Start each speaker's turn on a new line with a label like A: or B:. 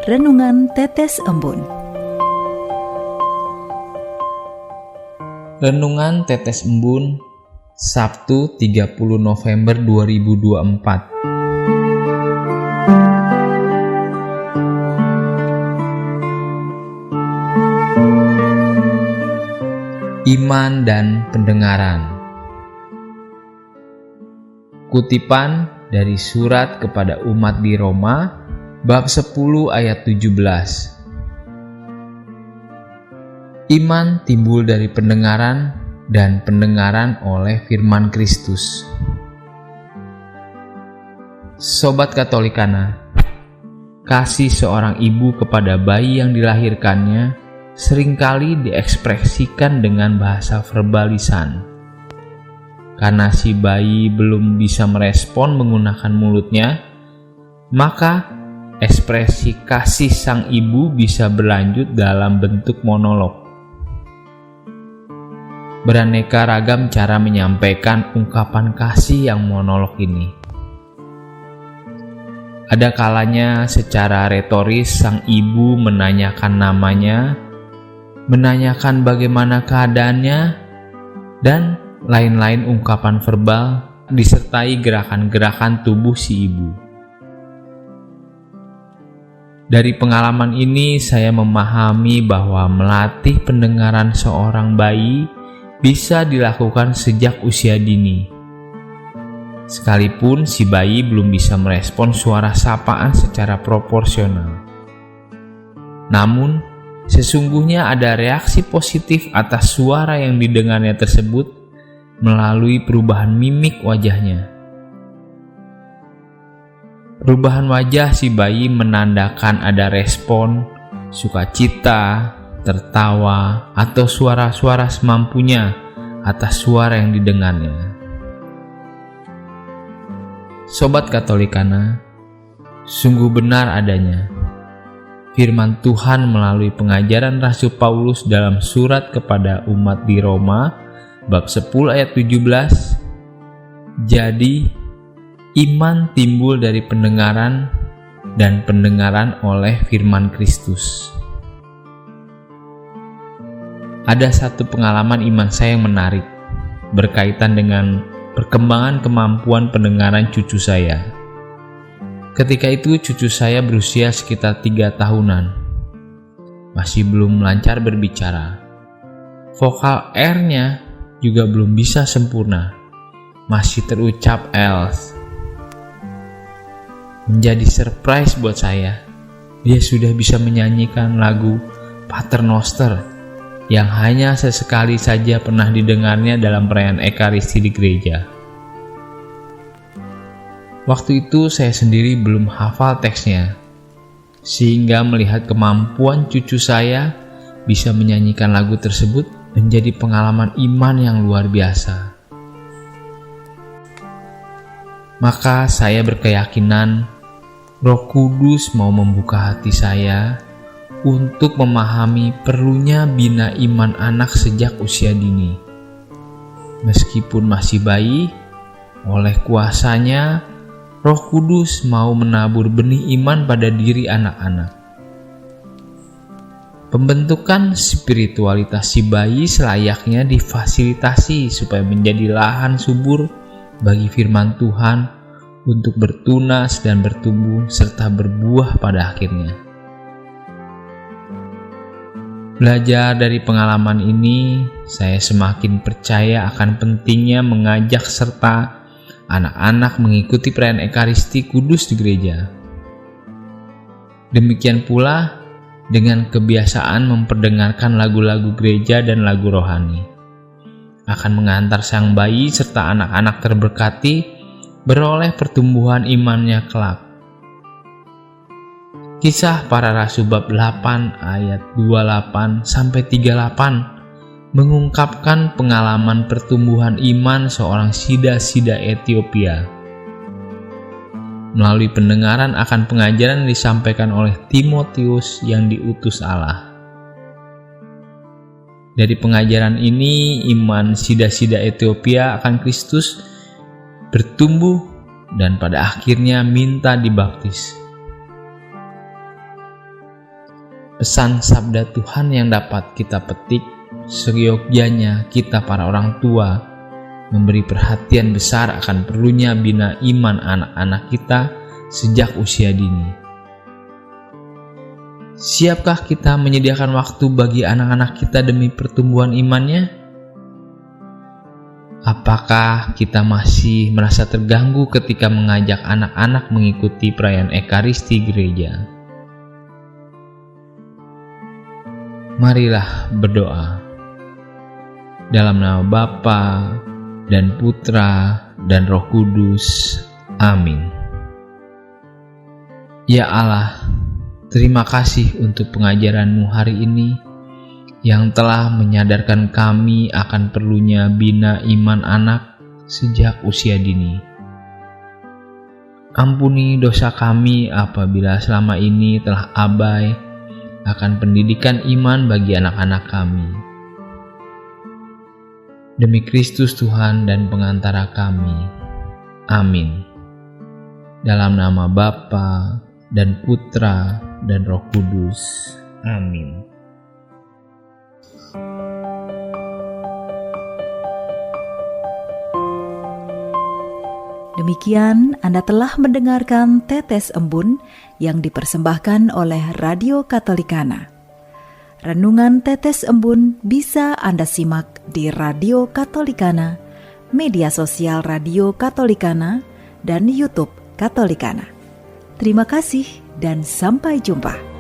A: Renungan Tetes Embun.
B: Renungan Tetes Embun, Sabtu 30 November 2024. Iman dan pendengaran. Kutipan dari surat kepada umat di Roma, bab 10 ayat 17. Iman timbul dari pendengaran, dan pendengaran oleh firman Kristus. Sobat Katolikana, kasih seorang ibu kepada bayi yang dilahirkannya seringkali diekspresikan dengan bahasa verbal lisan. Karena si bayi belum bisa merespon menggunakan mulutnya, maka ekspresi kasih sang ibu bisa berlanjut dalam bentuk monolog. Beraneka ragam cara menyampaikan ungkapan kasih yang monolog ini. Ada kalanya secara retoris sang ibu menanyakan namanya, menanyakan bagaimana keadaannya, dan lain-lain ungkapan verbal disertai gerakan-gerakan tubuh si ibu. Dari pengalaman ini saya memahami bahwa melatih pendengaran seorang bayi bisa dilakukan sejak usia dini. Sekalipun si bayi belum bisa merespon suara sapaan secara proporsional. Namun, sesungguhnya ada reaksi positif atas suara yang didengarnya tersebut melalui perubahan mimik wajahnya. Perubahan wajah si bayi menandakan ada respon, sukacita, tertawa, atau suara-suara semampunya atas suara yang didengarnya. Sobat Katolikana, sungguh benar adanya firman Tuhan melalui pengajaran Rasul Paulus dalam surat kepada umat di Roma, bab 10 ayat 17. Jadi, iman timbul dari pendengaran, dan pendengaran oleh firman Kristus. Ada satu pengalaman iman saya yang menarik, berkaitan dengan perkembangan kemampuan pendengaran cucu saya. Ketika itu cucu saya berusia sekitar 3 tahunan. Masih belum lancar berbicara. Vokal R-nya juga belum bisa sempurna. Masih terucap else. Menjadi surprise buat saya, dia sudah bisa menyanyikan lagu Pater Noster yang hanya sesekali saja pernah didengarnya dalam perayaan Ekaristi di gereja. Waktu itu saya sendiri belum hafal teksnya, sehingga melihat kemampuan cucu saya bisa menyanyikan lagu tersebut menjadi pengalaman iman yang luar biasa. Maka saya berkeyakinan Roh Kudus mau membuka hati saya untuk memahami perlunya bina iman anak sejak usia dini. Meskipun masih bayi, oleh kuasanya Roh Kudus mau menabur benih iman pada diri anak-anak. Pembentukan spiritualitas si bayi selayaknya difasilitasi supaya menjadi lahan subur bagi firman Tuhan untuk bertunas dan bertumbuh serta berbuah pada akhirnya. Belajar dari pengalaman ini, saya semakin percaya akan pentingnya mengajak serta anak-anak mengikuti perayaan Ekaristi Kudus di gereja. Demikian pula dengan kebiasaan memperdengarkan lagu-lagu gereja dan lagu rohani. Akan mengantar sang bayi serta anak-anak terberkati beroleh pertumbuhan imannya kelak. Kisah Para Rasul bab 8 ayat 28-38 mengungkapkan pengalaman pertumbuhan iman seorang sida-sida Ethiopia. Melalui pendengaran akan pengajaran yang disampaikan oleh Timotius yang diutus Allah. Dari pengajaran ini, iman sida-sida Ethiopia akan Kristus bertumbuh dan pada akhirnya minta dibaptis. pesan sabda Tuhan yang dapat kita petik, seyogyanya kita para orang tua memberi perhatian besar akan perlunya bina iman anak-anak kita sejak usia dini. Siapkah kita menyediakan waktu bagi anak-anak kita demi pertumbuhan imannya? Apakah kita masih merasa terganggu ketika mengajak anak-anak mengikuti perayaan Ekaristi gereja? Marilah berdoa. Dalam nama Bapa dan Putra dan Roh Kudus. Amin. Ya Allah, terima kasih untuk pengajaran-Mu hari ini yang telah menyadarkan kami akan perlunya bina iman anak sejak usia dini. Ampuni dosa kami apabila selama ini telah abai akan pendidikan iman bagi anak-anak kami. Demi Kristus Tuhan dan pengantara kami. Amin. Dalam nama Bapa dan Putra dan Roh Kudus. Amin.
A: Demikian Anda telah mendengarkan Tetes Embun yang dipersembahkan oleh Radio Katolikana. Renungan Tetes Embun bisa Anda simak di Radio Katolikana, media sosial Radio Katolikana, dan YouTube Katolikana. Terima kasih dan sampai jumpa.